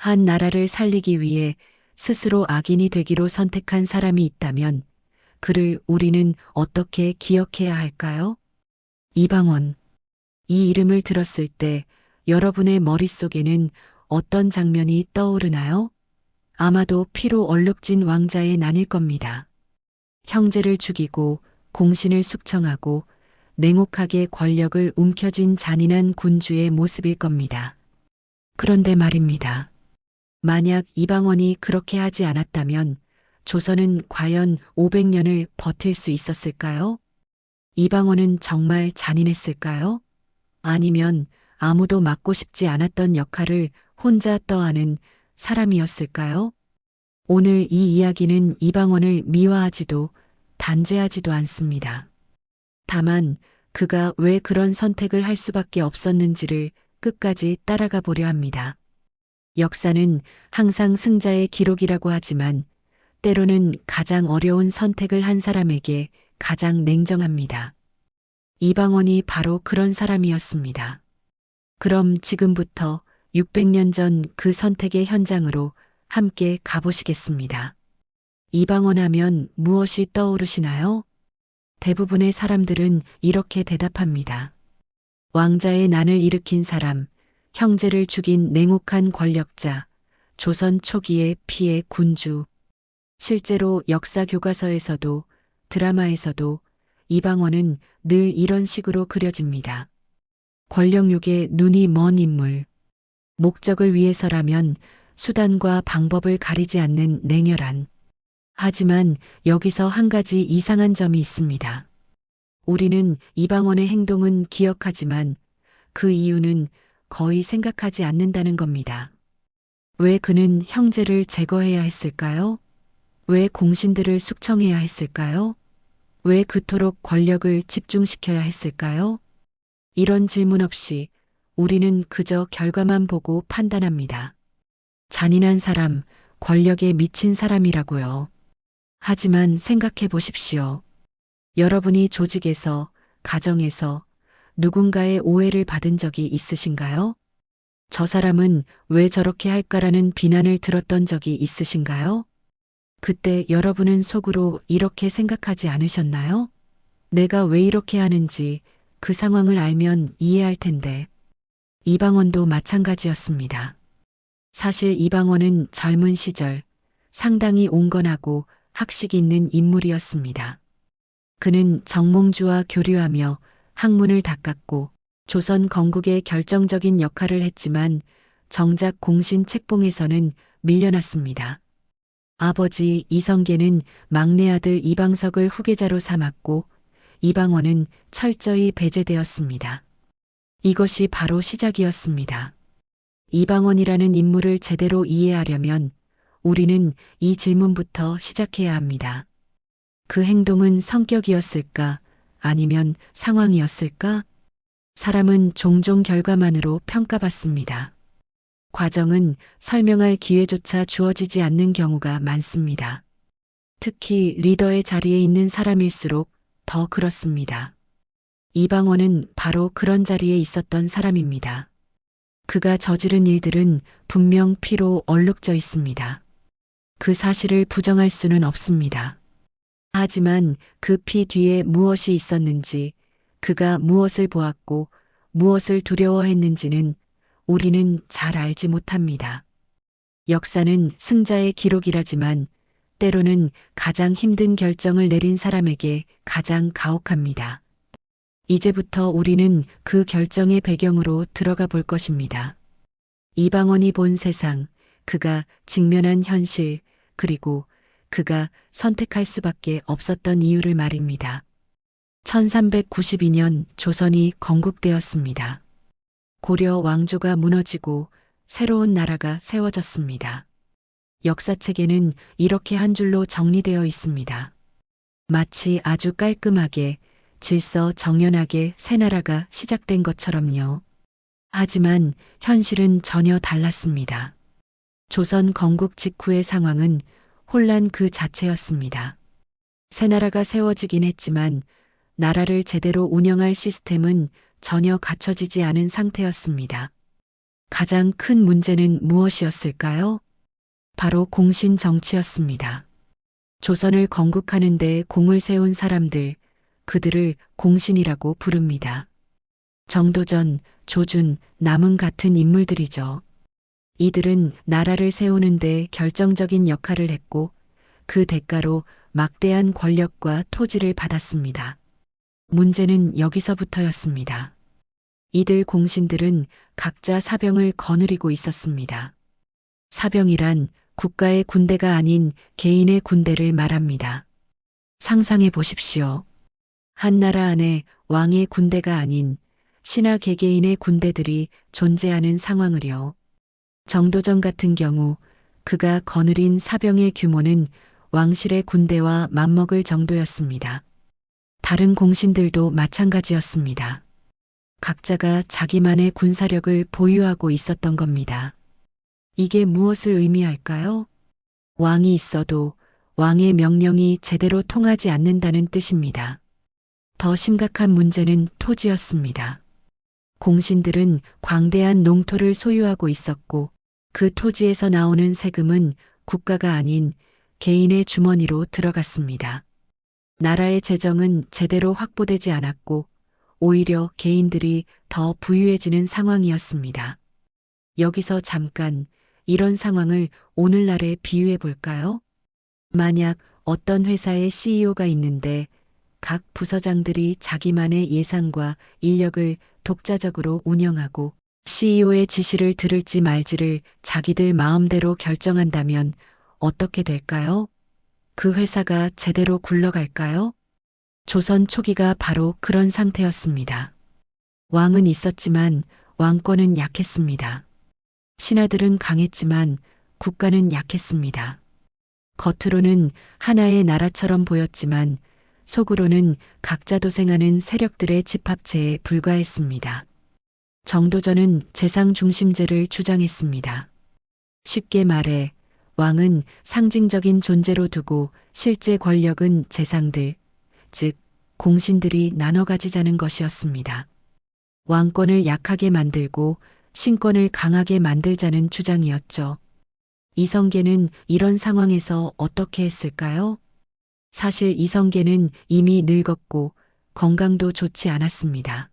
한 나라를 살리기 위해 스스로 악인이 되기로 선택한 사람이 있다면 그를 우리는 어떻게 기억해야 할까요? 이방원. 이 이름을 들었을 때 여러분의 머릿속에는 어떤 장면이 떠오르나요? 아마도 피로 얼룩진 왕자의 난일 겁니다. 형제를 죽이고 공신을 숙청하고 냉혹하게 권력을 움켜쥔 잔인한 군주의 모습일 겁니다. 그런데 말입니다. 만약 이방원이 그렇게 하지 않았다면 조선은 과연 500년을 버틸 수 있었을까요? 이방원은 정말 잔인했을까요? 아니면 아무도 맡고 싶지 않았던 역할을 혼자 떠안은 사람이었을까요? 오늘 이 이야기는 이방원을 미화하지도 단죄하지도 않습니다. 다만 그가 왜 그런 선택을 할 수밖에 없었는지를 끝까지 따라가 보려 합니다. 역사는 항상 승자의 기록이라고 하지만 때로는 가장 어려운 선택을 한 사람에게 가장 냉정합니다. 이방원이 바로 그런 사람이었습니다. 그럼 지금부터 600년 전 그 선택의 현장으로 함께 가보시겠습니다. 이방원 하면 무엇이 떠오르시나요? 대부분의 사람들은 이렇게 대답합니다. 왕자의 난을 일으킨 사람, 형제를 죽인 냉혹한 권력자, 조선 초기의 피해 군주. 실제로 역사 교과서에서도 드라마에서도 이방원은 늘 이런 식으로 그려집니다. 권력욕에 눈이 먼 인물. 목적을 위해서라면 수단과 방법을 가리지 않는 냉혈한. 하지만 여기서 한 가지 이상한 점이 있습니다. 우리는 이방원의 행동은 기억하지만 그 이유는 거의 생각하지 않는다는 겁니다. 왜 그는 형제를 제거해야 했을까요? 왜 공신들을 숙청해야 했을까요? 왜 그토록 권력을 집중시켜야 했을까요? 이런 질문 없이 우리는 그저 결과만 보고 판단합니다. 잔인한 사람, 권력에 미친 사람이라고요. 하지만 생각해 보십시오. 여러분이 조직에서, 가정에서 누군가의 오해를 받은 적이 있으신가요? 저 사람은 왜 저렇게 할까라는 비난을 들었던 적이 있으신가요? 그때 여러분은 속으로 이렇게 생각하지 않으셨나요? 내가 왜 이렇게 하는지 그 상황을 알면 이해할 텐데. 이방원도 마찬가지였습니다. 사실 이방원은 젊은 시절 상당히 온건하고 학식 있는 인물이었습니다. 그는 정몽주와 교류하며 학문을 닦았고 조선 건국에 결정적인 역할을 했지만 정작 공신 책봉에서는 밀려났습니다. 아버지 이성계는 막내 아들 이방석을 후계자로 삼았고 이방원은 철저히 배제되었습니다. 이것이 바로 시작이었습니다. 이방원이라는 인물을 제대로 이해하려면 우리는 이 질문부터 시작해야 합니다. 그 행동은 성격이었을까? 아니면 상황이었을까? 사람은 종종 결과만으로 평가받습니다. 과정은 설명할 기회조차 주어지지 않는 경우가 많습니다. 특히 리더의 자리에 있는 사람일수록 더 그렇습니다. 이방원은 바로 그런 자리에 있었던 사람입니다. 그가 저지른 일들은 분명 피로 얼룩져 있습니다. 그 사실을 부정할 수는 없습니다. 하지만 그 피 뒤에 무엇이 있었는지, 그가 무엇을 보았고 무엇을 두려워했는지는 우리는 잘 알지 못합니다. 역사는 승자의 기록이라지만 때로는 가장 힘든 결정을 내린 사람에게 가장 가혹합니다. 이제부터 우리는 그 결정의 배경으로 들어가 볼 것입니다. 이방원이 본 세상, 그가 직면한 현실, 그리고 그가 선택할 수밖에 없었던 이유를 말입니다. 1392년 조선이 건국되었습니다. 고려 왕조가 무너지고 새로운 나라가 세워졌습니다. 역사책에는 이렇게 한 줄로 정리되어 있습니다. 마치 아주 깔끔하게 질서정연하게 새 나라가 시작된 것처럼요. 하지만 현실은 전혀 달랐습니다. 조선 건국 직후의 상황은 혼란 그 자체였습니다. 새 나라가 세워지긴 했지만 나라를 제대로 운영할 시스템은 전혀 갖춰지지 않은 상태였습니다. 가장 큰 문제는 무엇이었을까요? 바로 공신 정치였습니다. 조선을 건국하는 데 공을 세운 사람들, 그들을 공신이라고 부릅니다. 정도전, 조준, 남은 같은 인물들이죠. 이들은 나라를 세우는데 결정적인 역할을 했고 그 대가로 막대한 권력과 토지를 받았습니다. 문제는 여기서부터였습니다. 이들 공신들은 각자 사병을 거느리고 있었습니다. 사병이란 국가의 군대가 아닌 개인의 군대를 말합니다. 상상해 보십시오. 한 나라 안에 왕의 군대가 아닌 신하 개개인의 군대들이 존재하는 상황을요. 정도전 같은 경우 그가 거느린 사병의 규모는 왕실의 군대와 맞먹을 정도였습니다. 다른 공신들도 마찬가지였습니다. 각자가 자기만의 군사력을 보유하고 있었던 겁니다. 이게 무엇을 의미할까요? 왕이 있어도 왕의 명령이 제대로 통하지 않는다는 뜻입니다. 더 심각한 문제는 토지였습니다. 공신들은 광대한 농토를 소유하고 있었고 그 토지에서 나오는 세금은 국가가 아닌 개인의 주머니로 들어갔습니다. 나라의 재정은 제대로 확보되지 않았고 오히려 개인들이 더 부유해지는 상황이었습니다. 여기서 잠깐 이런 상황을 오늘날에 비유해 볼까요? 만약 어떤 회사의 CEO가 있는데 각 부서장들이 자기만의 예산과 인력을 독자적으로 운영하고 CEO의 지시를 들을지 말지를 자기들 마음대로 결정한다면 어떻게 될까요? 그 회사가 제대로 굴러갈까요? 조선 초기가 바로 그런 상태였습니다. 왕은 있었지만 왕권은 약했습니다. 신하들은 강했지만 국가는 약했습니다. 겉으로는 하나의 나라처럼 보였지만 속으로는 각자 도생하는 세력들의 집합체에 불과했습니다. 정도전은 재상 중심제를 주장했습니다. 쉽게 말해 왕은 상징적인 존재로 두고 실제 권력은 재상들, 즉 공신들이 나눠 가지자는 것이었습니다. 왕권을 약하게 만들고 신권을 강하게 만들자는 주장이었죠. 이성계는 이런 상황에서 어떻게 했을까요? 사실 이성계는 이미 늙었고 건강도 좋지 않았습니다.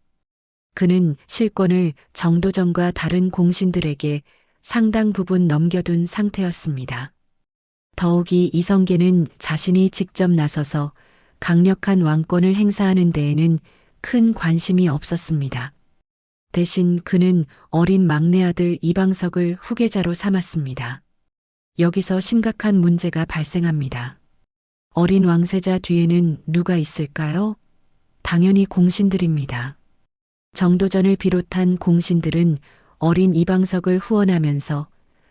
그는 실권을 정도전과 다른 공신들에게 상당 부분 넘겨둔 상태였습니다. 더욱이 이성계는 자신이 직접 나서서 강력한 왕권을 행사하는 데에는 큰 관심이 없었습니다. 대신 그는 어린 막내 아들 이방석을 후계자로 삼았습니다. 여기서 심각한 문제가 발생합니다. 어린 왕세자 뒤에는 누가 있을까요? 당연히 공신들입니다. 정도전을 비롯한 공신들은 어린 이방석을 후원하면서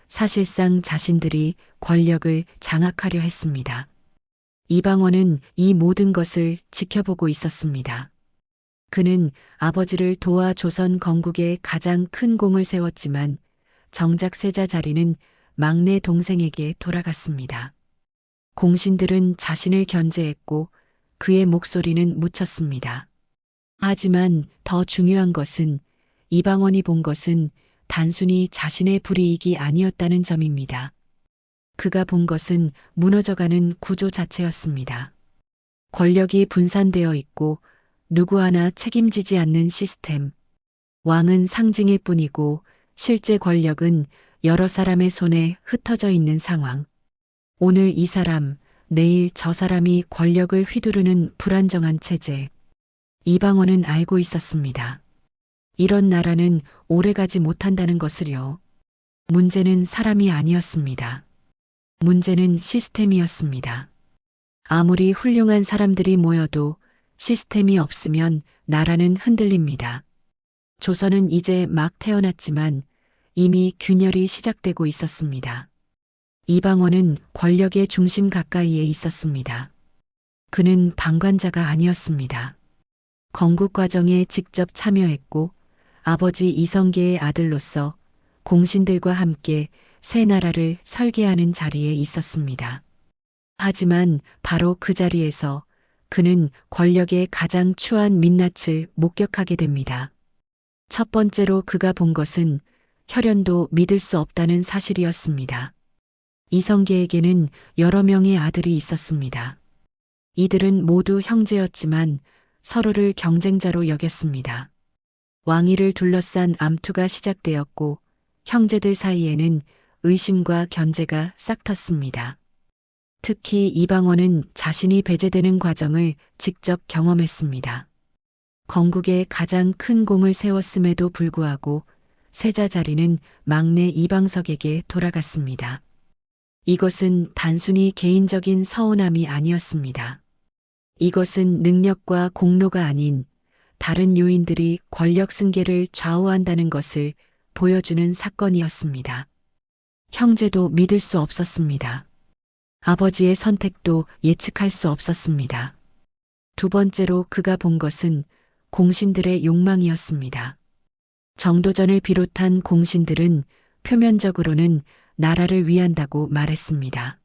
사실상 자신들이 권력을 장악하려 했습니다. 이방원은 이 모든 것을 지켜보고 있었습니다. 그는 아버지를 도와 조선 건국에 가장 큰 공을 세웠지만 정작 세자 자리는 막내 동생에게 돌아갔습니다. 공신들은 자신을 견제했고 그의 목소리는 묻혔습니다. 하지만 더 중요한 것은 이방원이 본 것은 단순히 자신의 불이익이 아니었다는 점입니다. 그가 본 것은 무너져가는 구조 자체였습니다. 권력이 분산되어 있고 누구 하나 책임지지 않는 시스템. 왕은 상징일 뿐이고 실제 권력은 여러 사람의 손에 흩어져 있는 상황. 오늘 이 사람, 내일 저 사람이 권력을 휘두르는 불안정한 체제. 이방원은 알고 있었습니다. 이런 나라는 오래가지 못한다는 것을요. 문제는 사람이 아니었습니다. 문제는 시스템이었습니다. 아무리 훌륭한 사람들이 모여도 시스템이 없으면 나라는 흔들립니다. 조선은 이제 막 태어났지만 이미 균열이 시작되고 있었습니다. 이방원은 권력의 중심 가까이에 있었습니다. 그는 방관자가 아니었습니다. 건국 과정에 직접 참여했고 아버지 이성계의 아들로서 공신들과 함께 새 나라를 설계하는 자리에 있었습니다. 하지만 바로 그 자리에서 그는 권력의 가장 추한 민낯을 목격하게 됩니다. 첫 번째로 그가 본 것은 혈연도 믿을 수 없다는 사실이었습니다. 이성계에게는 여러 명의 아들이 있었습니다. 이들은 모두 형제였지만 서로를 경쟁자로 여겼습니다. 왕위를 둘러싼 암투가 시작되었고 형제들 사이에는 의심과 견제가 싹텄습니다. 특히 이방원은 자신이 배제되는 과정을 직접 경험했습니다. 건국에 가장 큰 공을 세웠음에도 불구하고 세자 자리는 막내 이방석에게 돌아갔습니다. 이것은 단순히 개인적인 서운함이 아니었습니다. 이것은 능력과 공로가 아닌 다른 요인들이 권력 승계를 좌우한다는 것을 보여주는 사건이었습니다. 형제도 믿을 수 없었습니다. 아버지의 선택도 예측할 수 없었습니다. 두 번째로 그가 본 것은 공신들의 욕망이었습니다. 정도전을 비롯한 공신들은 표면적으로는 나라를 위한다고 말했습니다.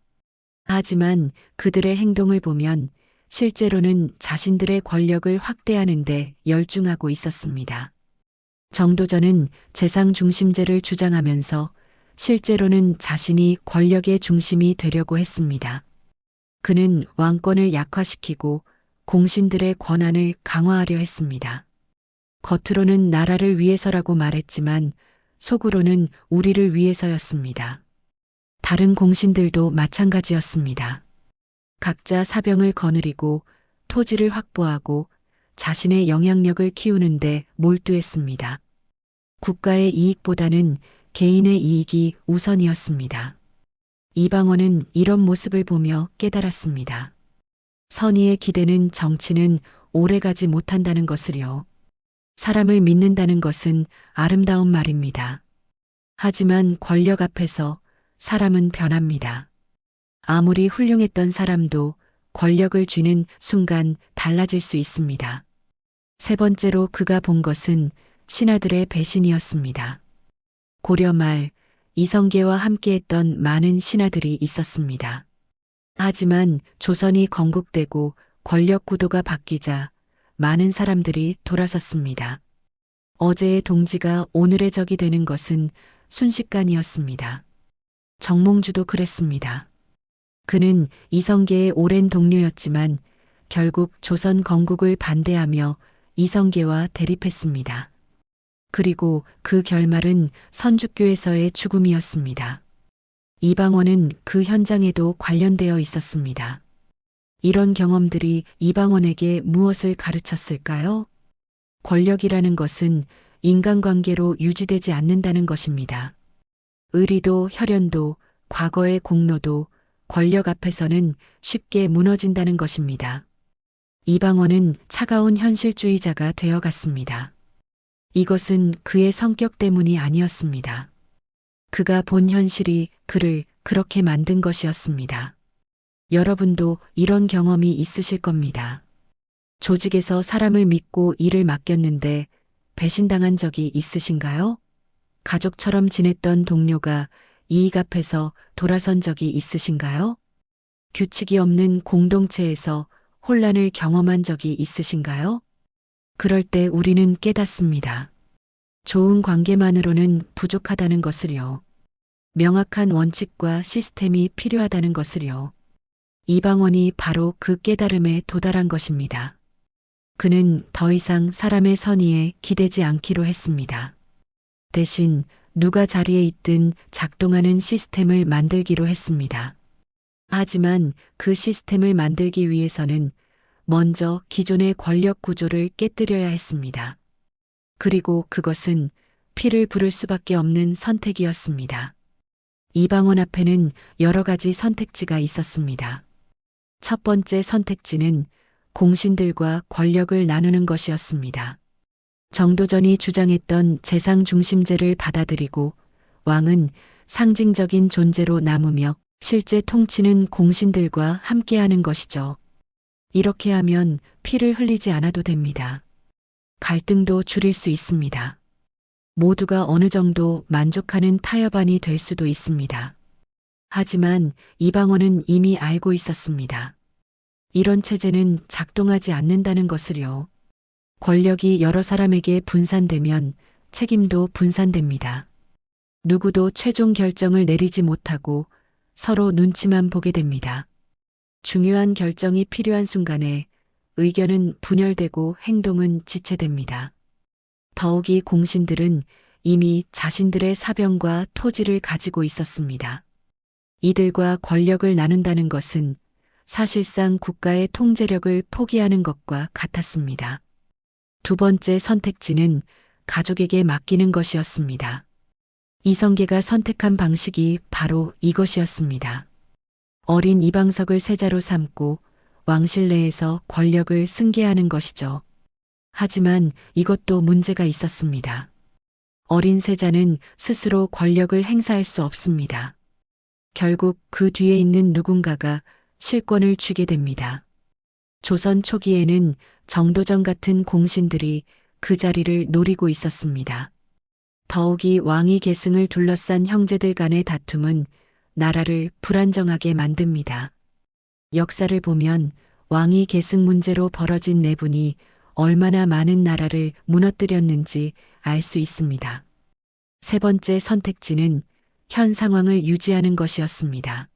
하지만 그들의 행동을 보면 실제로는 자신들의 권력을 확대하는 데 열중하고 있었습니다. 정도전은 재상 중심제를 주장하면서 실제로는 자신이 권력의 중심이 되려고 했습니다. 그는 왕권을 약화시키고 공신들의 권한을 강화하려 했습니다. 겉으로는 나라를 위해서라고 말했지만 속으로는 우리를 위해서였습니다. 다른 공신들도 마찬가지였습니다. 각자 사병을 거느리고 토지를 확보하고 자신의 영향력을 키우는데 몰두했습니다. 국가의 이익보다는 개인의 이익이 우선이었습니다. 이방원은 이런 모습을 보며 깨달았습니다. 선의의 기대는 정치는 오래가지 못한다는 것을요. 사람을 믿는다는 것은 아름다운 말입니다. 하지만 권력 앞에서 사람은 변합니다. 아무리 훌륭했던 사람도 권력을 쥐는 순간 달라질 수 있습니다. 세 번째로 그가 본 것은 신하들의 배신이었습니다. 고려 말 이성계와 함께했던 많은 신하들이 있었습니다. 하지만 조선이 건국되고 권력 구도가 바뀌자 많은 사람들이 돌아섰습니다. 어제의 동지가 오늘의 적이 되는 것은 순식간이었습니다. 정몽주도 그랬습니다. 그는 이성계의 오랜 동료였지만 결국 조선 건국을 반대하며 이성계와 대립했습니다. 그리고 그 결말은 선주교에서의 죽음이었습니다. 이방원은 그 현장에도 관련되어 있었습니다. 이런 경험들이 이방원에게 무엇을 가르쳤을까요? 권력이라는 것은 인간관계로 유지되지 않는다는 것입니다. 의리도 혈연도 과거의 공로도 권력 앞에서는 쉽게 무너진다는 것입니다. 이방원은 차가운 현실주의자가 되어갔습니다. 이것은 그의 성격 때문이 아니었습니다. 그가 본 현실이 그를 그렇게 만든 것이었습니다. 여러분도 이런 경험이 있으실 겁니다. 조직에서 사람을 믿고 일을 맡겼는데 배신당한 적이 있으신가요? 가족처럼 지냈던 동료가 이익 앞에서 돌아선 적이 있으신가요? 규칙이 없는 공동체에서 혼란을 경험한 적이 있으신가요? 그럴 때 우리는 깨닫습니다. 좋은 관계만으로는 부족하다는 것을요. 명확한 원칙과 시스템이 필요하다는 것을요. 이방원이 바로 그 깨달음에 도달한 것입니다. 그는 더 이상 사람의 선의에 기대지 않기로 했습니다. 대신 누가 자리에 있든 작동하는 시스템을 만들기로 했습니다. 하지만 그 시스템을 만들기 위해서는 먼저 기존의 권력 구조를 깨뜨려야 했습니다. 그리고 그것은 피를 부를 수밖에 없는 선택이었습니다. 이방원 앞에는 여러 가지 선택지가 있었습니다. 첫 번째 선택지는 공신들과 권력을 나누는 것이었습니다. 정도전이 주장했던 재상 중심제를 받아들이고 왕은 상징적인 존재로 남으며 실제 통치는 공신들과 함께하는 것이죠. 이렇게 하면 피를 흘리지 않아도 됩니다. 갈등도 줄일 수 있습니다. 모두가 어느 정도 만족하는 타협안이 될 수도 있습니다. 하지만 이방원은 이미 알고 있었습니다. 이런 체제는 작동하지 않는다는 것을요. 권력이 여러 사람에게 분산되면 책임도 분산됩니다. 누구도 최종 결정을 내리지 못하고 서로 눈치만 보게 됩니다. 중요한 결정이 필요한 순간에 의견은 분열되고 행동은 지체됩니다. 더욱이 공신들은 이미 자신들의 사병과 토지를 가지고 있었습니다. 이들과 권력을 나눈다는 것은 사실상 국가의 통제력을 포기하는 것과 같았습니다. 두 번째 선택지는 가족에게 맡기는 것이었습니다. 이성계가 선택한 방식이 바로 이것이었습니다. 어린 이방석을 세자로 삼고 왕실 내에서 권력을 승계하는 것이죠. 하지만 이것도 문제가 있었습니다. 어린 세자는 스스로 권력을 행사할 수 없습니다. 결국 그 뒤에 있는 누군가가 실권을 쥐게 됩니다. 조선 초기에는 정도전 같은 공신들이 그 자리를 노리고 있었습니다. 더욱이 왕위 계승을 둘러싼 형제들 간의 다툼은 나라를 불안정하게 만듭니다. 역사를 보면 왕위 계승 문제로 벌어진 내분이 얼마나 많은 나라를 무너뜨렸는지 알 수 있습니다. 세 번째 선택지는 현 상황을 유지하는 것이었습니다.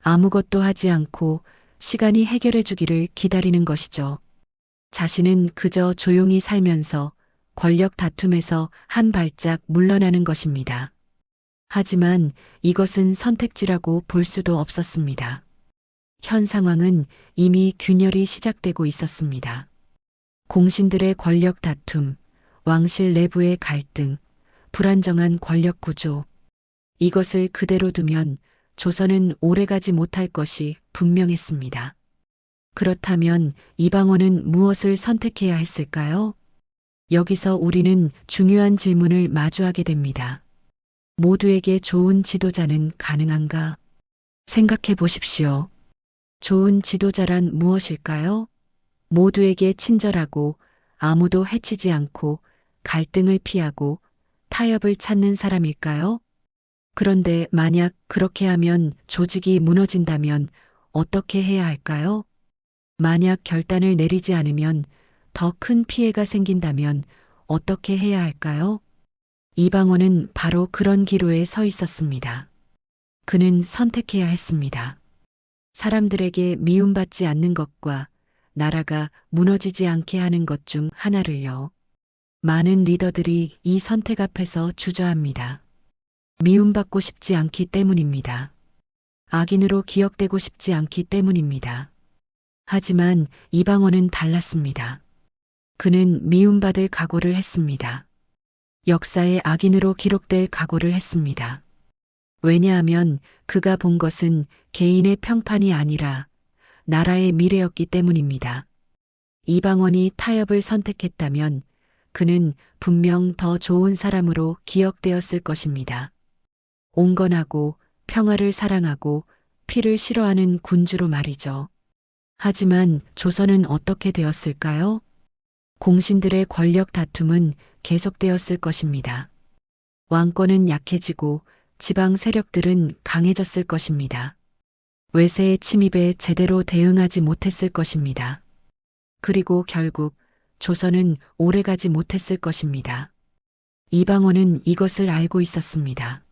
아무것도 하지 않고 시간이 해결해 주기를 기다리는 것이죠. 자신은 그저 조용히 살면서 권력 다툼에서 한 발짝 물러나는 것입니다. 하지만 이것은 선택지라고 볼 수도 없었습니다. 현 상황은 이미 균열이 시작되고 있었습니다. 공신들의 권력 다툼, 왕실 내부의 갈등, 불안정한 권력 구조. 이것을 그대로 두면 조선은 오래가지 못할 것이 분명했습니다. 그렇다면 이방원은 무엇을 선택해야 했을까요? 여기서 우리는 중요한 질문을 마주하게 됩니다. 모두에게 좋은 지도자는 가능한가? 생각해 보십시오. 좋은 지도자란 무엇일까요? 모두에게 친절하고 아무도 해치지 않고 갈등을 피하고 타협을 찾는 사람일까요? 그런데 만약 그렇게 하면 조직이 무너진다면 어떻게 해야 할까요? 만약 결단을 내리지 않으면 더 큰 피해가 생긴다면 어떻게 해야 할까요? 이방원은 바로 그런 기로에 서 있었습니다. 그는 선택해야 했습니다. 사람들에게 미움받지 않는 것과 나라가 무너지지 않게 하는 것 중 하나를요. 많은 리더들이 이 선택 앞에서 주저합니다. 미움받고 싶지 않기 때문입니다. 악인으로 기억되고 싶지 않기 때문입니다. 하지만 이방원은 달랐습니다. 그는 미움받을 각오를 했습니다. 역사의 악인으로 기록될 각오를 했습니다. 왜냐하면 그가 본 것은 개인의 평판이 아니라 나라의 미래였기 때문입니다. 이방원이 타협을 선택했다면 그는 분명 더 좋은 사람으로 기억되었을 것입니다. 온건하고 평화를 사랑하고 피를 싫어하는 군주로 말이죠. 하지만 조선은 어떻게 되었을까요? 공신들의 권력 다툼은 계속되었을 것입니다. 왕권은 약해지고 지방 세력들은 강해졌을 것입니다. 외세의 침입에 제대로 대응하지 못했을 것입니다. 그리고 결국 조선은 오래가지 못했을 것입니다. 이방원은 이것을 알고 있었습니다.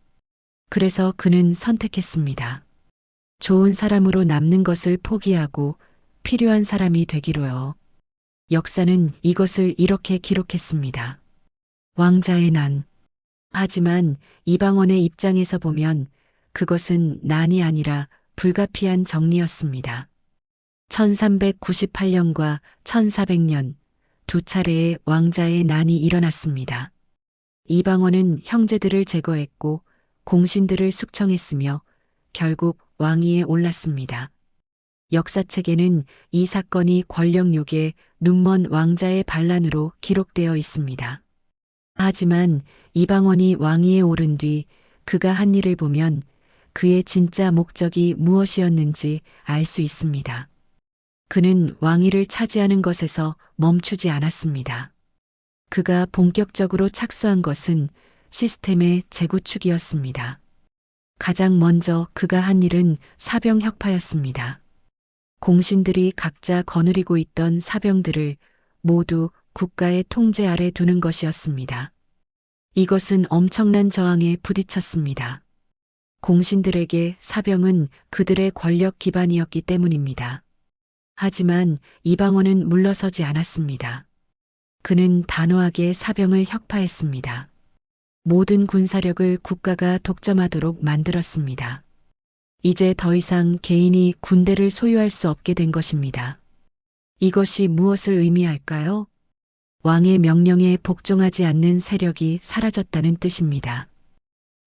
그래서 그는 선택했습니다. 좋은 사람으로 남는 것을 포기하고 필요한 사람이 되기로요. 역사는 이것을 이렇게 기록했습니다. 왕자의 난. 하지만 이방원의 입장에서 보면 그것은 난이 아니라 불가피한 정리였습니다. 1398년과 1400년 두 차례의 왕자의 난이 일어났습니다. 이방원은 형제들을 제거했고 공신들을 숙청했으며 결국 왕위에 올랐습니다. 역사책에는 이 사건이 권력욕에 눈먼 왕자의 반란으로 기록되어 있습니다. 하지만 이방원이 왕위에 오른 뒤 그가 한 일을 보면 그의 진짜 목적이 무엇이었는지 알 수 있습니다. 그는 왕위를 차지하는 것에서 멈추지 않았습니다. 그가 본격적으로 착수한 것은 시스템의 재구축이었습니다. 가장 먼저 그가 한 일은 사병 혁파였습니다. 공신들이 각자 거느리고 있던 사병들을 모두 국가의 통제 아래 두는 것이었습니다. 이것은 엄청난 저항에 부딪혔습니다. 공신들에게 사병은 그들의 권력 기반이었기 때문입니다. 하지만 이방원은 물러서지 않았습니다. 그는 단호하게 사병을 혁파했습니다. 모든 군사력을 국가가 독점하도록 만들었습니다. 이제 더 이상 개인이 군대를 소유할 수 없게 된 것입니다. 이것이 무엇을 의미할까요? 왕의 명령에 복종하지 않는 세력이 사라졌다는 뜻입니다.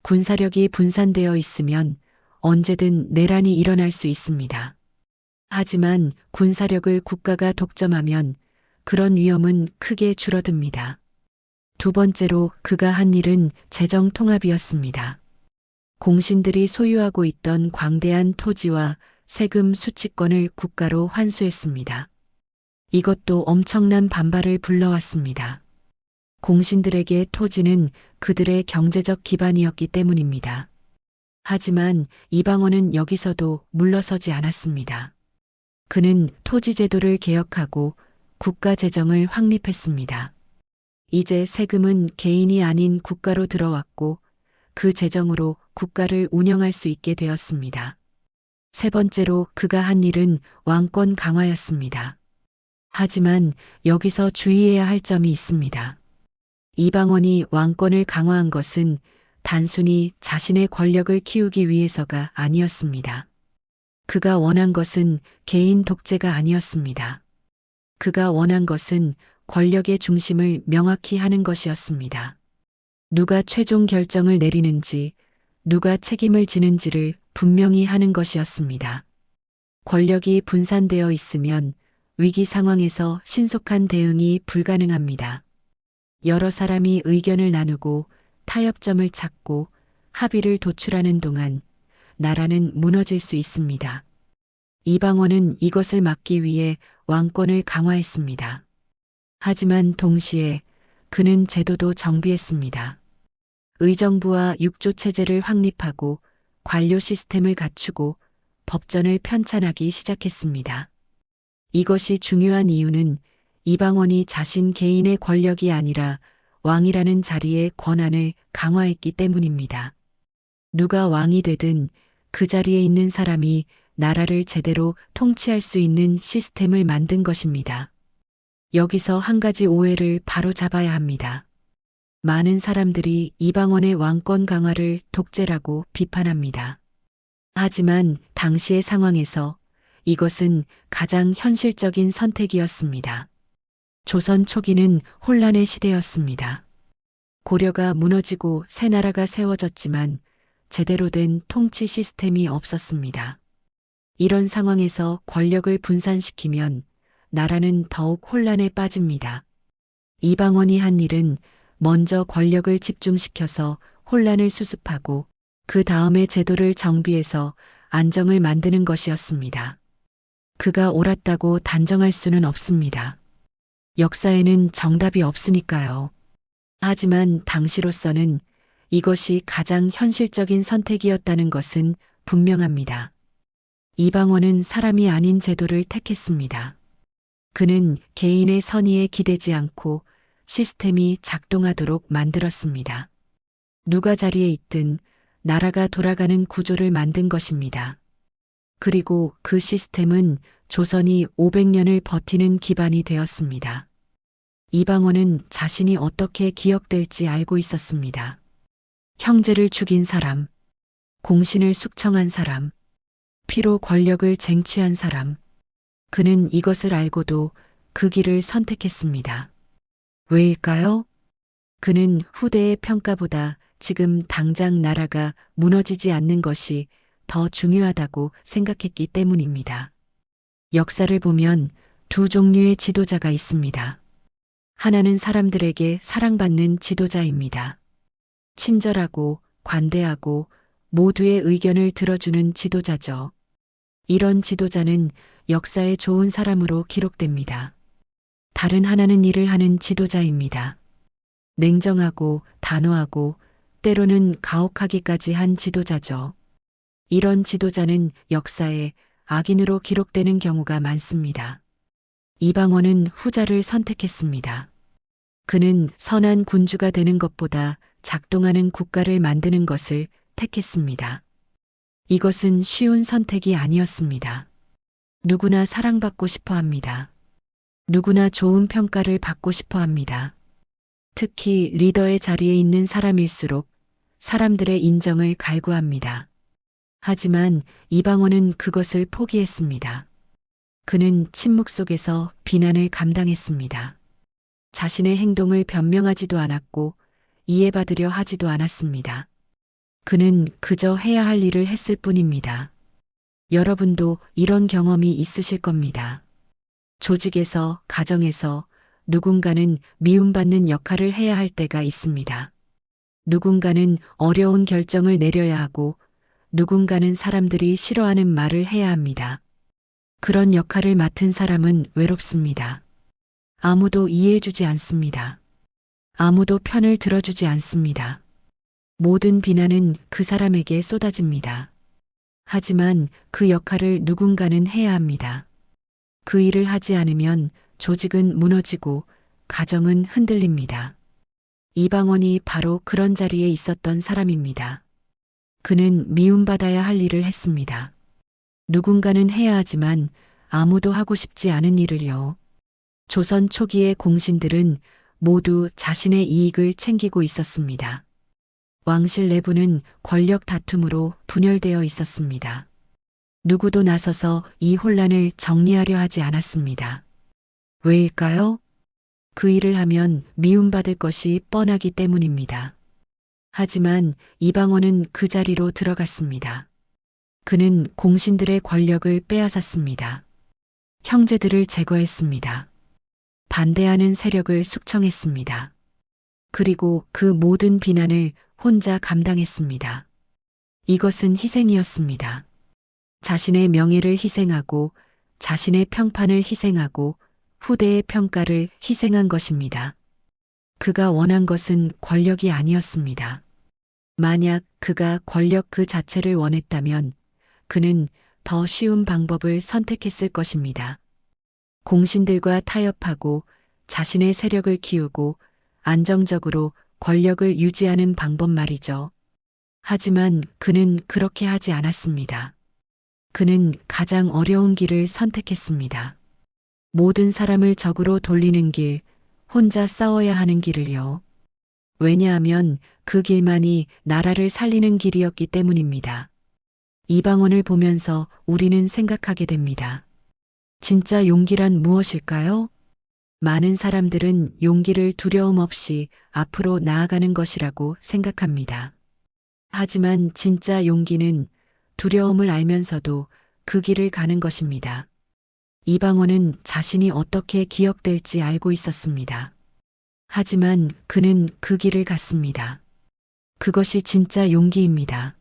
군사력이 분산되어 있으면 언제든 내란이 일어날 수 있습니다. 하지만 군사력을 국가가 독점하면 그런 위험은 크게 줄어듭니다. 두 번째로 그가 한 일은 재정 통합이었습니다. 공신들이 소유하고 있던 광대한 토지와 세금 수취권을 국가로 환수했습니다. 이것도 엄청난 반발을 불러왔습니다. 공신들에게 토지는 그들의 경제적 기반이었기 때문입니다. 하지만 이방원은 여기서도 물러서지 않았습니다. 그는 토지 제도를 개혁하고 국가 재정을 확립했습니다. 이제 세금은 개인이 아닌 국가로 들어왔고 그 재정으로 국가를 운영할 수 있게 되었습니다. 세 번째로 그가 한 일은 왕권 강화였습니다. 하지만 여기서 주의해야 할 점이 있습니다. 이방원이 왕권을 강화한 것은 단순히 자신의 권력을 키우기 위해서가 아니었습니다. 그가 원한 것은 개인 독재가 아니었습니다. 그가 원한 것은 권력의 중심을 명확히 하는 것이었습니다. 누가 최종 결정을 내리는지, 누가 책임을 지는지를 분명히 하는 것이었습니다. 권력이 분산되어 있으면 위기 상황에서 신속한 대응이 불가능합니다. 여러 사람이 의견을 나누고 타협점을 찾고 합의를 도출하는 동안 나라는 무너질 수 있습니다. 이방원은 이것을 막기 위해 왕권을 강화했습니다. 하지만 동시에 그는 제도도 정비했습니다. 의정부와 육조 체제를 확립하고 관료 시스템을 갖추고 법전을 편찬하기 시작했습니다. 이것이 중요한 이유는 이방원이 자신 개인의 권력이 아니라 왕이라는 자리의 권한을 강화했기 때문입니다. 누가 왕이 되든 그 자리에 있는 사람이 나라를 제대로 통치할 수 있는 시스템을 만든 것입니다. 여기서 한 가지 오해를 바로잡아야 합니다. 많은 사람들이 이방원의 왕권 강화를 독재라고 비판합니다. 하지만 당시의 상황에서 이것은 가장 현실적인 선택이었습니다. 조선 초기는 혼란의 시대였습니다. 고려가 무너지고 새 나라가 세워졌지만 제대로 된 통치 시스템이 없었습니다. 이런 상황에서 권력을 분산시키면 나라는 더욱 혼란에 빠집니다. 이방원이 한 일은 먼저 권력을 집중시켜서 혼란을 수습하고 그 다음에 제도를 정비해서 안정을 만드는 것이었습니다. 그가 옳았다고 단정할 수는 없습니다. 역사에는 정답이 없으니까요. 하지만 당시로서는 이것이 가장 현실적인 선택이었다는 것은 분명합니다. 이방원은 사람이 아닌 제도를 택했습니다. 그는 개인의 선의에 기대지 않고 시스템이 작동하도록 만들었습니다. 누가 자리에 있든 나라가 돌아가는 구조를 만든 것입니다. 그리고 그 시스템은 조선이 500년을 버티는 기반이 되었습니다. 이방원은 자신이 어떻게 기억될지 알고 있었습니다. 형제를 죽인 사람, 공신을 숙청한 사람, 피로 권력을 쟁취한 사람, 그는 이것을 알고도 그 길을 선택했습니다. 왜일까요? 그는 후대의 평가보다 지금 당장 나라가 무너지지 않는 것이 더 중요하다고 생각했기 때문입니다. 역사를 보면 두 종류의 지도자가 있습니다. 하나는 사람들에게 사랑받는 지도자입니다. 친절하고 관대하고 모두의 의견을 들어주는 지도자죠. 이런 지도자는 역사에 좋은 사람으로 기록됩니다. 다른 하나는 일을 하는 지도자입니다. 냉정하고 단호하고 때로는 가혹하기까지 한 지도자죠. 이런 지도자는 역사에 악인으로 기록되는 경우가 많습니다. 이방원은 후자를 선택했습니다. 그는 선한 군주가 되는 것보다 작동하는 국가를 만드는 것을 택했습니다. 이것은 쉬운 선택이 아니었습니다. 누구나 사랑받고 싶어 합니다. 누구나 좋은 평가를 받고 싶어 합니다. 특히 리더의 자리에 있는 사람일수록 사람들의 인정을 갈구합니다. 하지만 이방원은 그것을 포기했습니다. 그는 침묵 속에서 비난을 감당했습니다. 자신의 행동을 변명하지도 않았고 이해받으려 하지도 않았습니다. 그는 그저 해야 할 일을 했을 뿐입니다. 여러분도 이런 경험이 있으실 겁니다. 조직에서, 가정에서 누군가는 미움받는 역할을 해야 할 때가 있습니다. 누군가는 어려운 결정을 내려야 하고 누군가는 사람들이 싫어하는 말을 해야 합니다. 그런 역할을 맡은 사람은 외롭습니다. 아무도 이해해주지 않습니다. 아무도 편을 들어주지 않습니다. 모든 비난은 그 사람에게 쏟아집니다. 하지만 그 역할을 누군가는 해야 합니다. 그 일을 하지 않으면 조직은 무너지고 가정은 흔들립니다. 이방원이 바로 그런 자리에 있었던 사람입니다. 그는 미움받아야 할 일을 했습니다. 누군가는 해야 하지만 아무도 하고 싶지 않은 일을요. 조선 초기의 공신들은 모두 자신의 이익을 챙기고 있었습니다. 왕실 내부는 권력 다툼으로 분열되어 있었습니다. 누구도 나서서 이 혼란을 정리하려 하지 않았습니다. 왜일까요? 그 일을 하면 미움받을 것이 뻔하기 때문입니다. 하지만 이방원은 그 자리로 들어갔습니다. 그는 공신들의 권력을 빼앗았습니다. 형제들을 제거했습니다. 반대하는 세력을 숙청했습니다. 그리고 그 모든 비난을 혼자 감당했습니다. 이것은 희생이었습니다. 자신의 명예를 희생하고 자신의 평판을 희생하고 후대의 평가를 희생한 것입니다. 그가 원한 것은 권력이 아니었습니다. 만약 그가 권력 그 자체를 원했다면 그는 더 쉬운 방법을 선택했을 것입니다. 공신들과 타협하고 자신의 세력을 키우고 안정적으로 권력을 유지하는 방법 말이죠. 하지만 그는 그렇게 하지 않았습니다. 그는 가장 어려운 길을 선택했습니다. 모든 사람을 적으로 돌리는 길, 혼자 싸워야 하는 길을요. 왜냐하면 그 길만이 나라를 살리는 길이었기 때문입니다. 이방원을 보면서 우리는 생각하게 됩니다. 진짜 용기란 무엇일까요? 많은 사람들은 용기를 두려움 없이 앞으로 나아가는 것이라고 생각합니다. 하지만 진짜 용기는 두려움을 알면서도 그 길을 가는 것입니다. 이방원은 자신이 어떻게 기억될지 알고 있었습니다. 하지만 그는 그 길을 갔습니다. 그것이 진짜 용기입니다.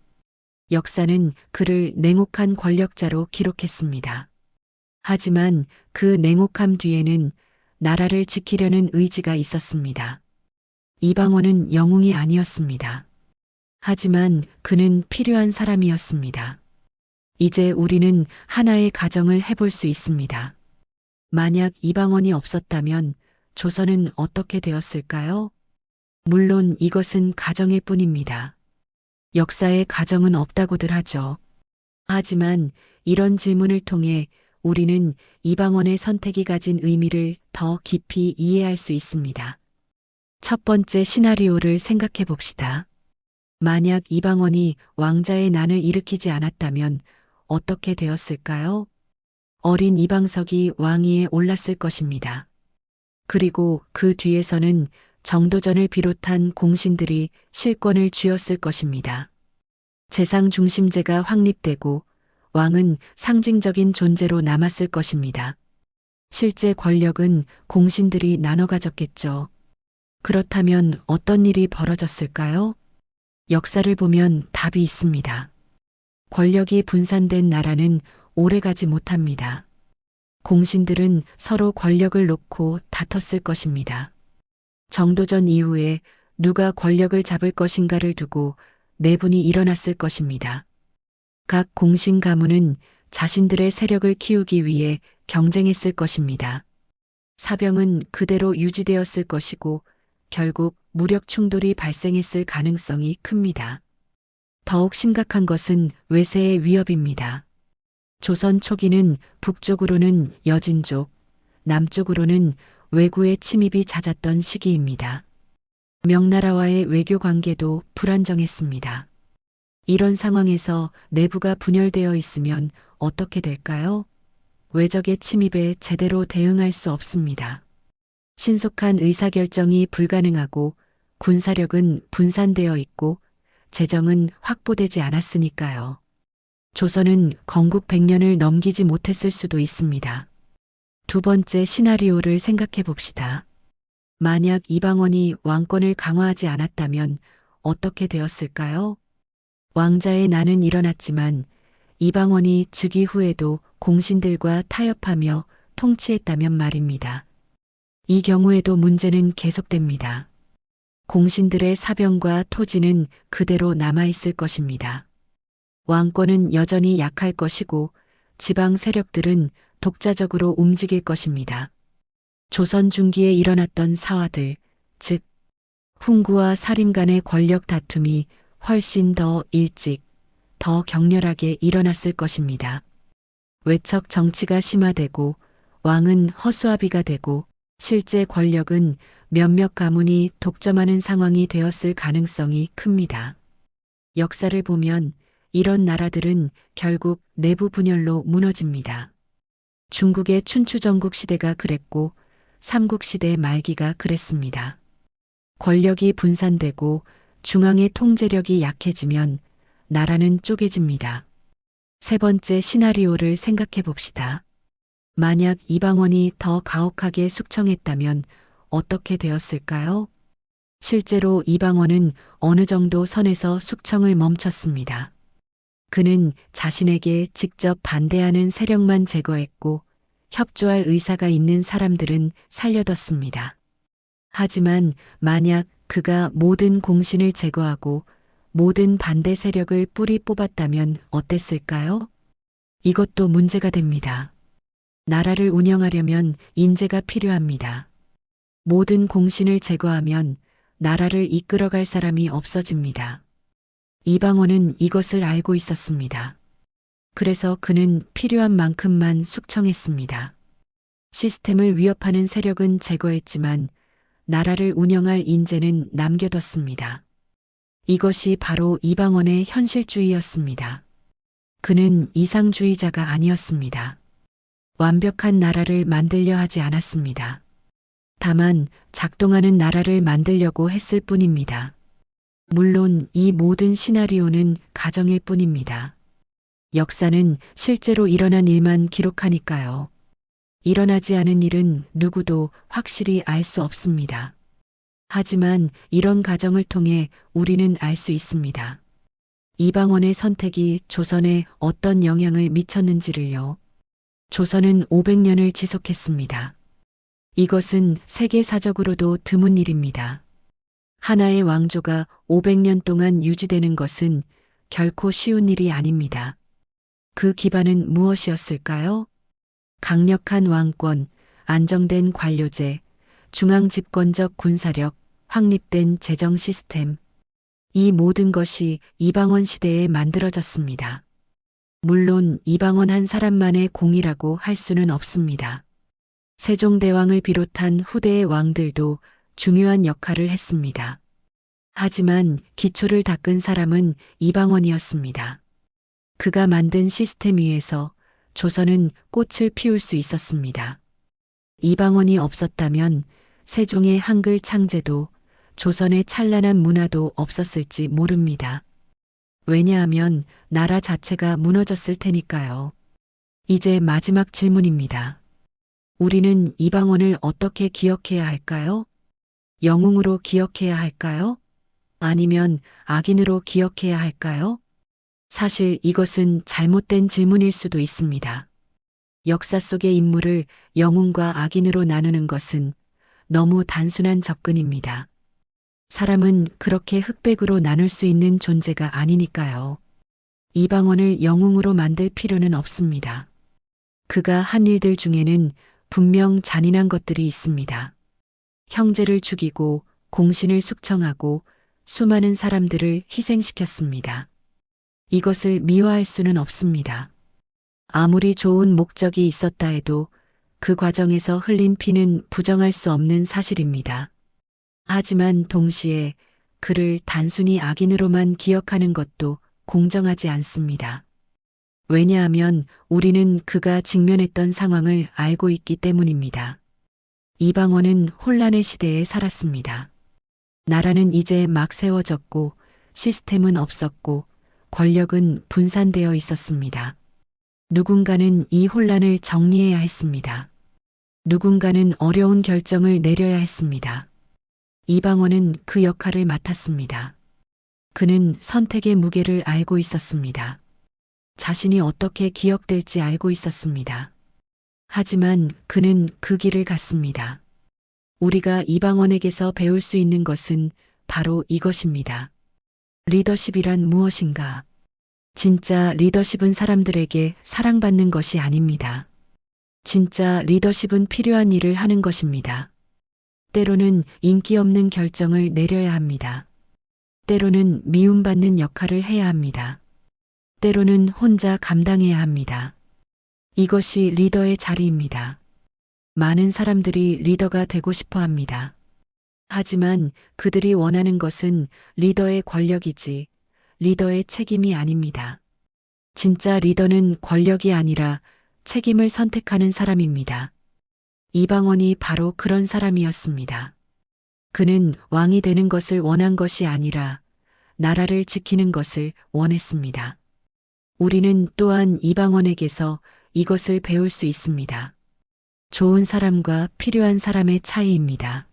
역사는 그를 냉혹한 권력자로 기록했습니다. 하지만 그 냉혹함 뒤에는 나라를 지키려는 의지가 있었습니다. 이방원은 영웅이 아니었습니다. 하지만 그는 필요한 사람이었습니다. 이제 우리는 하나의 가정을 해볼 수 있습니다. 만약 이방원이 없었다면 조선은 어떻게 되었을까요? 물론 이것은 가정일 뿐입니다. 역사에 가정은 없다고들 하죠. 하지만 이런 질문을 통해 우리는 이방원의 선택이 가진 의미를 더 깊이 이해할 수 있습니다. 첫 번째 시나리오를 생각해 봅시다. 만약 이방원이 왕자의 난을 일으키지 않았다면 어떻게 되었을까요? 어린 이방석이 왕위에 올랐을 것입니다. 그리고 그 뒤에서는 정도전을 비롯한 공신들이 실권을 쥐었을 것입니다. 재상 중심제가 확립되고 왕은 상징적인 존재로 남았을 것입니다. 실제 권력은 공신들이 나눠 가졌겠죠. 그렇다면 어떤 일이 벌어졌을까요? 역사를 보면 답이 있습니다. 권력이 분산된 나라는 오래가지 못합니다. 공신들은 서로 권력을 놓고 다퉜을 것입니다. 정도전 이후에 누가 권력을 잡을 것인가를 두고 내분이 일어났을 것입니다. 각 공신 가문은 자신들의 세력을 키우기 위해 경쟁했을 것입니다. 사병은 그대로 유지되었을 것이고 결국 무력 충돌이 발생했을 가능성이 큽니다. 더욱 심각한 것은 외세의 위협입니다. 조선 초기는 북쪽으로는 여진족, 남쪽으로는 왜구의 침입이 잦았던 시기입니다. 명나라와의 외교 관계도 불안정했습니다. 이런 상황에서 내부가 분열되어 있으면 어떻게 될까요? 외적의 침입에 제대로 대응할 수 없습니다. 신속한 의사결정이 불가능하고 군사력은 분산되어 있고 재정은 확보되지 않았으니까요. 조선은 건국 100년을 넘기지 못했을 수도 있습니다. 두 번째 시나리오를 생각해 봅시다. 만약 이방원이 왕권을 강화하지 않았다면 어떻게 되었을까요? 왕자의 난은 일어났지만 이방원이 즉위 후에도 공신들과 타협하며 통치했다면 말입니다. 이 경우에도 문제는 계속됩니다. 공신들의 사병과 토지는 그대로 남아있을 것입니다. 왕권은 여전히 약할 것이고 지방 세력들은 독자적으로 움직일 것입니다. 조선 중기에 일어났던 사화들, 즉 훈구와 사림 간의 권력 다툼이 훨씬 더 일찍, 더 격렬하게 일어났을 것입니다. 외척 정치가 심화되고 왕은 허수아비가 되고 실제 권력은 몇몇 가문이 독점하는 상황이 되었을 가능성이 큽니다. 역사를 보면 이런 나라들은 결국 내부 분열로 무너집니다. 중국의 춘추전국 시대가 그랬고 삼국시대 말기가 그랬습니다. 권력이 분산되고 중앙의 통제력이 약해지면 나라는 쪼개집니다. 세 번째 시나리오를 생각해 봅시다. 만약 이방원이 더 가혹하게 숙청했다면 어떻게 되었을까요? 실제로 이방원은 어느 정도 선에서 숙청을 멈췄습니다. 그는 자신에게 직접 반대하는 세력만 제거했고 협조할 의사가 있는 사람들은 살려뒀습니다. 하지만 만약 그가 모든 공신을 제거하고 모든 반대 세력을 뿌리 뽑았다면 어땠을까요? 이것도 문제가 됩니다. 나라를 운영하려면 인재가 필요합니다. 모든 공신을 제거하면 나라를 이끌어갈 사람이 없어집니다. 이방원은 이것을 알고 있었습니다. 그래서 그는 필요한 만큼만 숙청했습니다. 시스템을 위협하는 세력은 제거했지만 나라를 운영할 인재는 남겨뒀습니다. 이것이 바로 이방원의 현실주의였습니다. 그는 이상주의자가 아니었습니다. 완벽한 나라를 만들려 하지 않았습니다. 다만 작동하는 나라를 만들려고 했을 뿐입니다. 물론 이 모든 시나리오는 가정일 뿐입니다. 역사는 실제로 일어난 일만 기록하니까요. 일어나지 않은 일은 누구도 확실히 알 수 없습니다. 하지만 이런 가정을 통해 우리는 알 수 있습니다. 이방원의 선택이 조선에 어떤 영향을 미쳤는지를요. 조선은 500년을 지속했습니다. 이것은 세계사적으로도 드문 일입니다. 하나의 왕조가 500년 동안 유지되는 것은 결코 쉬운 일이 아닙니다. 그 기반은 무엇이었을까요? 강력한 왕권, 안정된 관료제, 중앙집권적 군사력, 확립된 재정 시스템. 이 모든 것이 이방원 시대에 만들어졌습니다. 물론 이방원 한 사람만의 공이라고 할 수는 없습니다. 세종대왕을 비롯한 후대의 왕들도 중요한 역할을 했습니다. 하지만 기초를 닦은 사람은 이방원이었습니다. 그가 만든 시스템 위에서 조선은 꽃을 피울 수 있었습니다. 이방원이 없었다면 세종의 한글 창제도 조선의 찬란한 문화도 없었을지 모릅니다. 왜냐하면 나라 자체가 무너졌을 테니까요. 이제 마지막 질문입니다. 우리는 이방원을 어떻게 기억해야 할까요? 영웅으로 기억해야 할까요? 아니면 악인으로 기억해야 할까요? 사실 이것은 잘못된 질문일 수도 있습니다. 역사 속의 인물을 영웅과 악인으로 나누는 것은 너무 단순한 접근입니다. 사람은 그렇게 흑백으로 나눌 수 있는 존재가 아니니까요. 이방원을 영웅으로 만들 필요는 없습니다. 그가 한 일들 중에는 분명 잔인한 것들이 있습니다. 형제를 죽이고 공신을 숙청하고 수많은 사람들을 희생시켰습니다. 이것을 미화할 수는 없습니다. 아무리 좋은 목적이 있었다 해도 그 과정에서 흘린 피는 부정할 수 없는 사실입니다. 하지만 동시에 그를 단순히 악인으로만 기억하는 것도 공정하지 않습니다. 왜냐하면 우리는 그가 직면했던 상황을 알고 있기 때문입니다. 이방원은 혼란의 시대에 살았습니다. 나라는 이제 막 세워졌고 시스템은 없었고 권력은 분산되어 있었습니다. 누군가는 이 혼란을 정리해야 했습니다. 누군가는 어려운 결정을 내려야 했습니다. 이방원은 그 역할을 맡았습니다. 그는 선택의 무게를 알고 있었습니다. 자신이 어떻게 기억될지 알고 있었습니다. 하지만 그는 그 길을 갔습니다. 우리가 이방원에게서 배울 수 있는 것은 바로 이것입니다. 리더십이란 무엇인가? 진짜 리더십은 사람들에게 사랑받는 것이 아닙니다. 진짜 리더십은 필요한 일을 하는 것입니다. 때로는 인기 없는 결정을 내려야 합니다. 때로는 미움받는 역할을 해야 합니다. 때로는 혼자 감당해야 합니다. 이것이 리더의 자리입니다. 많은 사람들이 리더가 되고 싶어 합니다. 하지만 그들이 원하는 것은 리더의 권력이지 리더의 책임이 아닙니다. 진짜 리더는 권력이 아니라 책임을 선택하는 사람입니다. 이방원이 바로 그런 사람이었습니다. 그는 왕이 되는 것을 원한 것이 아니라 나라를 지키는 것을 원했습니다. 우리는 또한 이방원에게서 이것을 배울 수 있습니다. 좋은 사람과 필요한 사람의 차이입니다.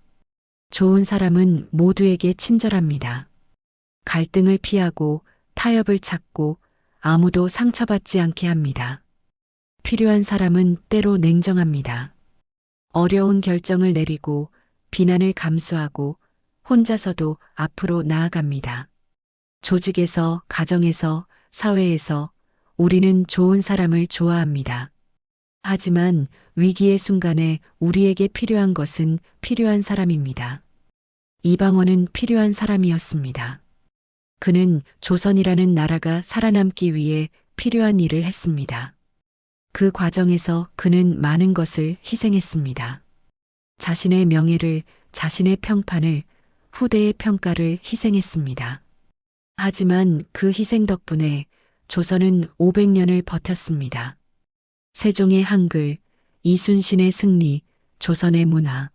좋은 사람은 모두에게 친절합니다. 갈등을 피하고 타협을 찾고 아무도 상처받지 않게 합니다. 필요한 사람은 때로 냉정합니다. 어려운 결정을 내리고 비난을 감수하고 혼자서도 앞으로 나아갑니다. 조직에서, 가정에서, 사회에서 우리는 좋은 사람을 좋아합니다. 하지만 위기의 순간에 우리에게 필요한 것은 필요한 사람입니다. 이방원은 필요한 사람이었습니다. 그는 조선이라는 나라가 살아남기 위해 필요한 일을 했습니다. 그 과정에서 그는 많은 것을 희생했습니다. 자신의 명예를, 자신의 평판을, 후대의 평가를 희생했습니다. 하지만 그 희생 덕분에 조선은 500년을 버텼습니다. 세종의 한글, 이순신의 승리, 조선의 문화.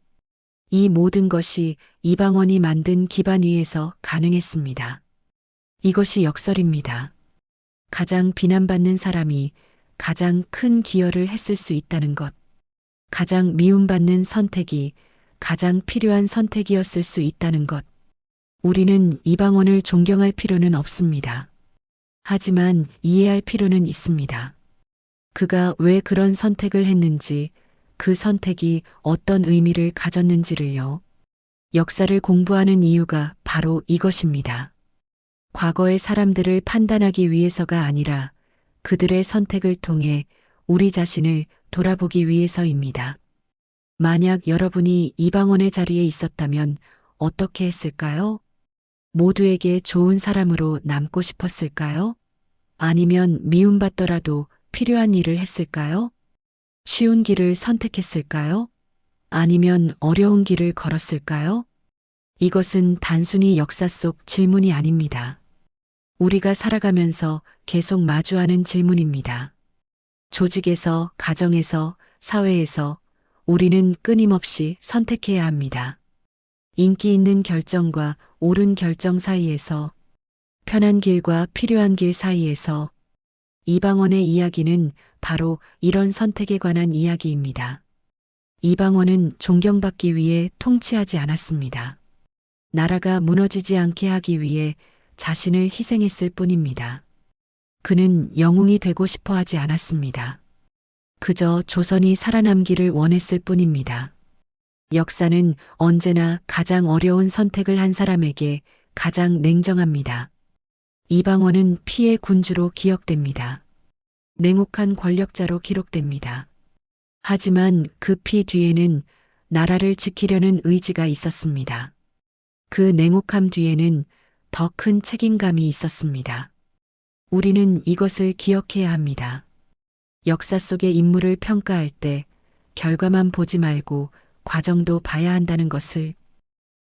이 모든 것이 이방원이 만든 기반 위에서 가능했습니다. 이것이 역설입니다. 가장 비난받는 사람이 가장 큰 기여를 했을 수 있다는 것. 가장 미움받는 선택이 가장 필요한 선택이었을 수 있다는 것. 우리는 이방원을 존경할 필요는 없습니다. 하지만 이해할 필요는 있습니다. 그가 왜 그런 선택을 했는지, 그 선택이 어떤 의미를 가졌는지를요. 역사를 공부하는 이유가 바로 이것입니다. 과거의 사람들을 판단하기 위해서가 아니라 그들의 선택을 통해 우리 자신을 돌아보기 위해서입니다. 만약 여러분이 이방원의 자리에 있었다면 어떻게 했을까요? 모두에게 좋은 사람으로 남고 싶었을까요? 아니면 미움받더라도 필요한 일을 했을까요? 쉬운 길을 선택했을까요? 아니면 어려운 길을 걸었을까요? 이것은 단순히 역사 속 질문이 아닙니다. 우리가 살아가면서 계속 마주하는 질문입니다. 조직에서, 가정에서, 사회에서 우리는 끊임없이 선택해야 합니다. 인기 있는 결정과 옳은 결정 사이에서, 편한 길과 필요한 길 사이에서 이방원의 이야기는 바로 이런 선택에 관한 이야기입니다. 이방원은 존경받기 위해 통치하지 않았습니다. 나라가 무너지지 않게 하기 위해 자신을 희생했을 뿐입니다. 그는 영웅이 되고 싶어 하지 않았습니다. 그저 조선이 살아남기를 원했을 뿐입니다. 역사는 언제나 가장 어려운 선택을 한 사람에게 가장 냉정합니다. 이방원은 피의 군주로 기억됩니다. 냉혹한 권력자로 기록됩니다. 하지만 그 피 뒤에는 나라를 지키려는 의지가 있었습니다. 그 냉혹함 뒤에는 더 큰 책임감이 있었습니다. 우리는 이것을 기억해야 합니다. 역사 속의 인물을 평가할 때 결과만 보지 말고 과정도 봐야 한다는 것을,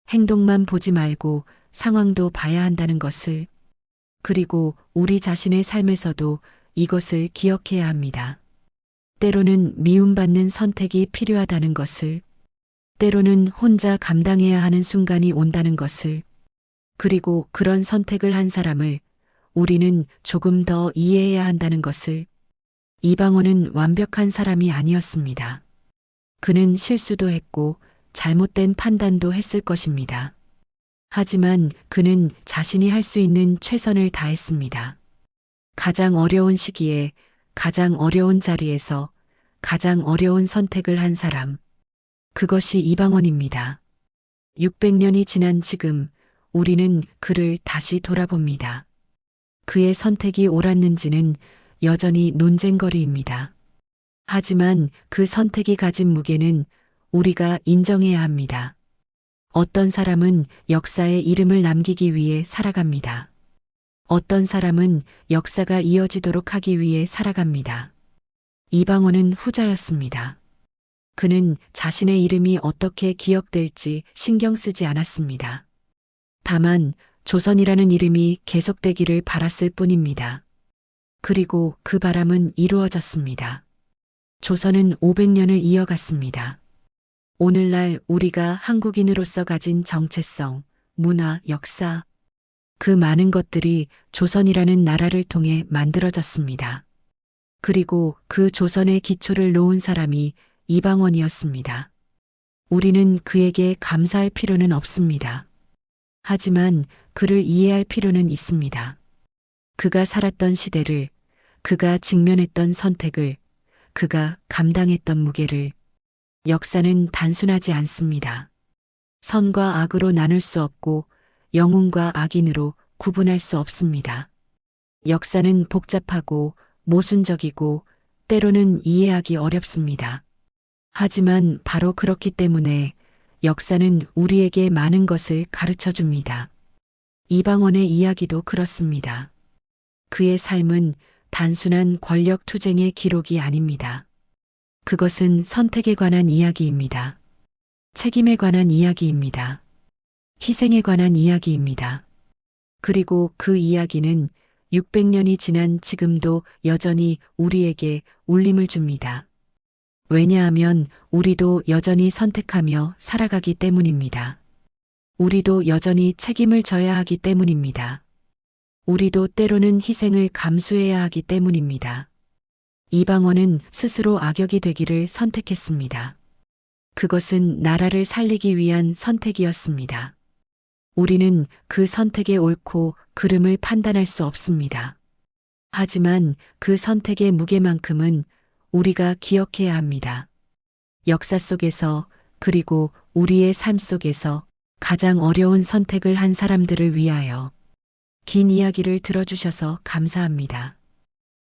행동만 보지 말고 상황도 봐야 한다는 것을, 그리고 우리 자신의 삶에서도 이것을 기억해야 합니다. 때로는 미움받는 선택이 필요하다는 것을, 때로는 혼자 감당해야 하는 순간이 온다는 것을, 그리고 그런 선택을 한 사람을 우리는 조금 더 이해해야 한다는 것을. 이방원은 완벽한 사람이 아니었습니다. 그는 실수도 했고 잘못된 판단도 했을 것입니다. 하지만 그는 자신이 할 수 있는 최선을 다했습니다. 가장 어려운 시기에 가장 어려운 자리에서 가장 어려운 선택을 한 사람. 그것이 이방원입니다. 600년이 지난 지금 우리는 그를 다시 돌아봅니다. 그의 선택이 옳았는지는 여전히 논쟁거리입니다. 하지만 그 선택이 가진 무게는 우리가 인정해야 합니다. 어떤 사람은 역사에 이름을 남기기 위해 살아갑니다. 어떤 사람은 역사가 이어지도록 하기 위해 살아갑니다. 이방원은 후자였습니다. 그는 자신의 이름이 어떻게 기억될지 신경 쓰지 않았습니다. 다만 조선이라는 이름이 계속되기를 바랐을 뿐입니다. 그리고 그 바람은 이루어졌습니다. 조선은 500년을 이어갔습니다. 오늘날 우리가 한국인으로서 가진 정체성, 문화, 역사, 그 많은 것들이 조선이라는 나라를 통해 만들어졌습니다. 그리고 그 조선의 기초를 놓은 사람이 이방원이었습니다. 우리는 그에게 감사할 필요는 없습니다. 하지만 그를 이해할 필요는 있습니다. 그가 살았던 시대를, 그가 직면했던 선택을, 그가 감당했던 무게를. 역사는 단순하지 않습니다. 선과 악으로 나눌 수 없고 영웅과 악인으로 구분할 수 없습니다. 역사는 복잡하고 모순적이고 때로는 이해하기 어렵습니다. 하지만 바로 그렇기 때문에 역사는 우리에게 많은 것을 가르쳐 줍니다. 이방원의 이야기도 그렇습니다. 그의 삶은 단순한 권력 투쟁의 기록이 아닙니다. 그것은 선택에 관한 이야기입니다. 책임에 관한 이야기입니다. 희생에 관한 이야기입니다. 그리고 그 이야기는 600년이 지난 지금도 여전히 우리에게 울림을 줍니다. 왜냐하면 우리도 여전히 선택하며 살아가기 때문입니다. 우리도 여전히 책임을 져야 하기 때문입니다. 우리도 때로는 희생을 감수해야 하기 때문입니다. 이방원은 스스로 악역이 되기를 선택했습니다. 그것은 나라를 살리기 위한 선택이었습니다. 우리는 그 선택의 옳고 그름을 판단할 수 없습니다. 하지만 그 선택의 무게만큼은 우리가 기억해야 합니다. 역사 속에서 그리고 우리의 삶 속에서 가장 어려운 선택을 한 사람들을 위하여. 긴 이야기를 들어주셔서 감사합니다.